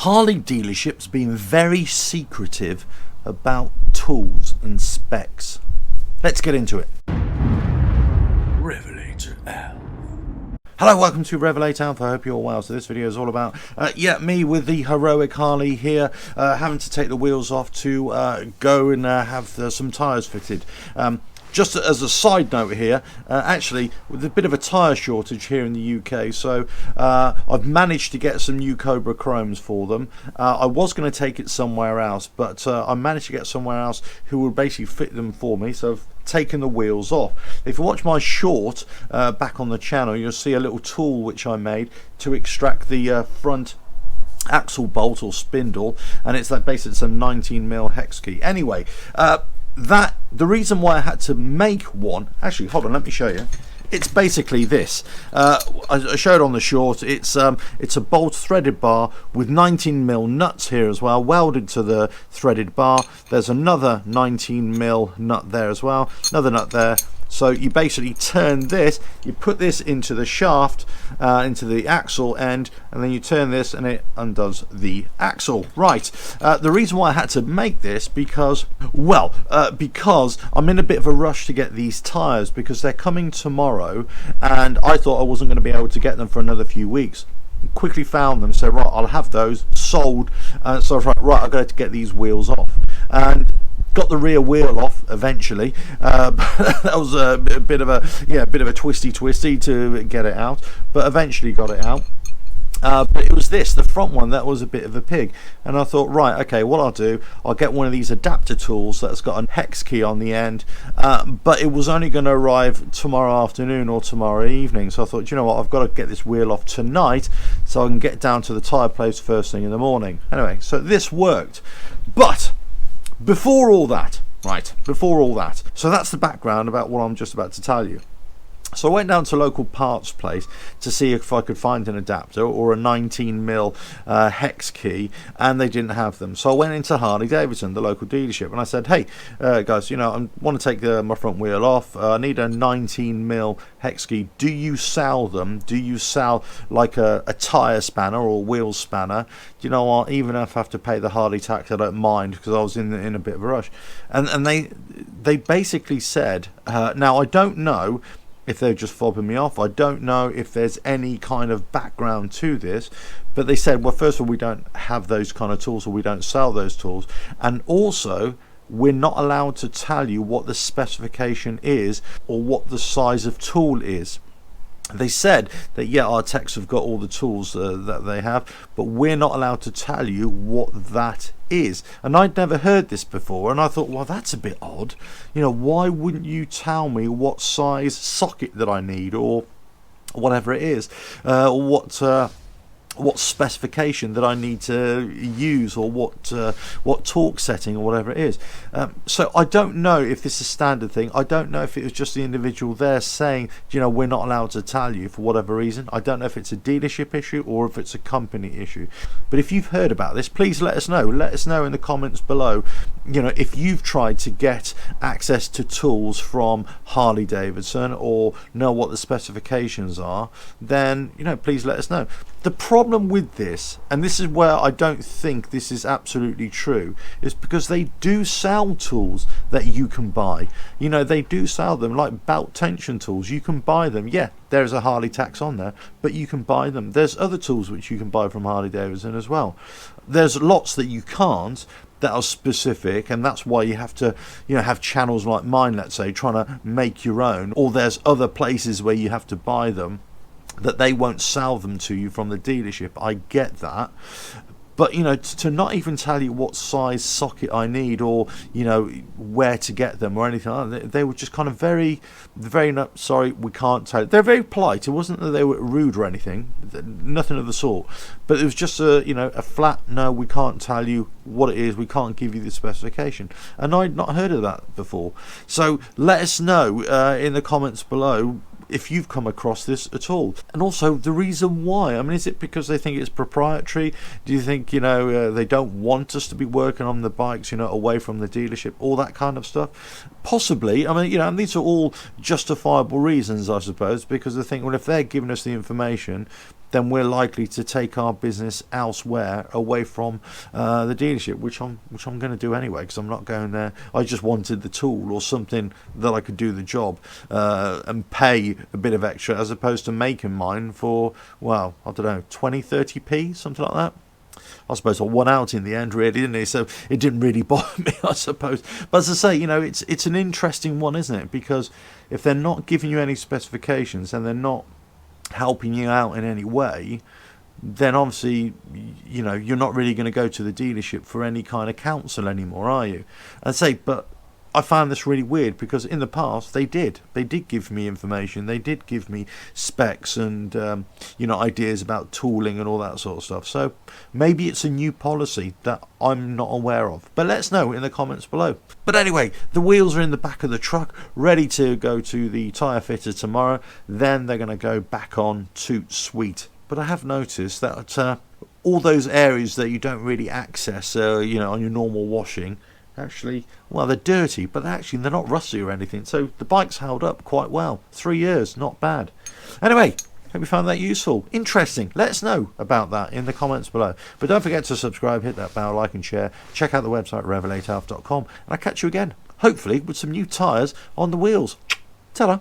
Harley dealerships being very secretive about tools and specs. Let's get into it. RevelatorAlf. Hello, welcome to RevelatorAlf. I hope you're well. So this video is all about me with the heroic Harley here, having to take the wheels off to go and have some tyres fitted. Just as a side note here, actually, with a bit of a tyre shortage here in the UK, so I've managed to get some new Cobra Chromes for them. I was going to take it somewhere else, but I managed to get somewhere else who will basically fit them for me, so I've taken the wheels off. If you watch my short back on the channel, you'll see a little tool which I made to extract the front axle bolt or spindle, and it's like basically some 19mm hex key. Anyway, the reason why I had to make one, actually, hold on, let me show you. It's basically this. I showed on the short. It's a bolt threaded bar with 19mm nuts here as well, welded to the threaded bar. There's another 19mm nut there as well, another nut there. So you basically turn this, you put this into the shaft, into the axle end, and then you turn this and it undoes the axle. Right, the reason why I had to make this, because I'm in a bit of a rush to get these tyres because they're coming tomorrow, and I thought I wasn't going to be able to get them for another few weeks. Quickly found them, so right, I'll have those sold. So I was like, right, I've got to get these wheels off. And got the rear wheel off eventually. That was a bit of a twisty to get it out, but eventually got it out. But it was the front one that was a bit of a pig, and I thought, right, okay, what I'll do, I'll get one of these adapter tools that's got a hex key on the end, but it was only going to arrive tomorrow afternoon or tomorrow evening, so I thought, you know what, I've got to get this wheel off tonight so I can get down to the tyre place first thing in the morning. Anyway, so this worked, but before all that, so that's the background about what I'm just about to tell you. So I went down to a local parts place to see if I could find an adapter or a 19mm hex key, and they didn't have them. So I went into Harley Davidson, the local dealership, and I said, hey guys, you know, I want to take my front wheel off. I need a 19mm hex key. Do you sell them? Do you sell like a tyre spanner or a wheel spanner? You know what, even if I have to pay the Harley tax, I don't mind, because I was in a bit of a rush. And they basically said, now I don't know if they're just fobbing me off, I don't know if there's any kind of background to this, but they said, well, first of all, we don't have those kind of tools, or we don't sell those tools, and also we're not allowed to tell you what the specification is or what the size of tool is. They said that, yeah, our techs have got all the tools that they have, but we're not allowed to tell you what that is. And I'd never heard this before, and I thought, well, that's a bit odd. You know, why wouldn't you tell me what size socket that I need, or whatever it is, or what specification that I need to use, or what torque setting or whatever it is. So I don't know if this is a standard thing. I don't know if it was just the individual there saying, you know, we're not allowed to tell you for whatever reason. I don't know if it's a dealership issue or if it's a company issue. But if you've heard about this, please let us know. Let us know in the comments below, you know, if you've tried to get access to tools from Harley Davidson or know what the specifications are, then, you know, please let us know. The problem with this, and this is where I don't think this is absolutely true, is because they do sell tools that you can buy. You know, they do sell them, like belt tension tools. You can buy them. Yeah, there's a Harley tax on there, but you can buy them. There's other tools which you can buy from Harley Davidson as well. There's lots that you can't, that are specific, and that's why you have to, you know, have channels like mine, let's say, trying to make your own, or there's other places where you have to buy them that they won't sell them to you from the dealership. I get that, but you know, to not even tell you what size socket I need, or you know, where to get them or anything like that, they were just kind of very sorry, we can't tell you. They're very polite. It wasn't that they were rude or anything, nothing of the sort, but it was just a, you know, a flat no, we can't tell you what it is, we can't give you the specification. And I'd not heard of that before. So let us know in the comments below if you've come across this at all, and also the reason why. I mean, is it because they think it's proprietary? Do you think, you know, they don't want us to be working on the bikes, you know, away from the dealership, all that kind of stuff? Possibly. I mean, you know, and these are all justifiable reasons, I suppose, because they think, well, if they're giving us the information, then we're likely to take our business elsewhere away from the dealership, which I'm going to do anyway, because I'm not going there. I just wanted the tool or something that I could do the job and pay a bit of extra, as opposed to making mine for, well, I don't know, 20-30p, something like that. I suppose I won out in the end, really, didn't it? So it didn't really bother me, I suppose. But as I say, you know, it's an interesting one, isn't it? Because if they're not giving you any specifications and they're not helping you out in any way, then obviously, you know, you're not really going to go to the dealership for any kind of counsel anymore, are you? And say, but I found this really weird, because in the past they did give me information, they did give me specs and you know, ideas about tooling and all that sort of stuff. So maybe it's a new policy that I'm not aware of, but let's know in the comments below. But anyway, the wheels are in the back of the truck, ready to go to the tyre fitter tomorrow. Then they're going to go back on Toot Sweet. But I have noticed that all those areas that you don't really access, you know, on your normal washing, actually, well, they're dirty, but they're not rusty or anything. So the bike's held up quite well. 3 years, not bad. Anyway, hope you found that useful, interesting. Let us know about that in the comments below. But don't forget to subscribe, hit that bell, like and share. Check out the website RevelatorAlf.com, and I'll catch you again, hopefully with some new tyres on the wheels. Ta-da.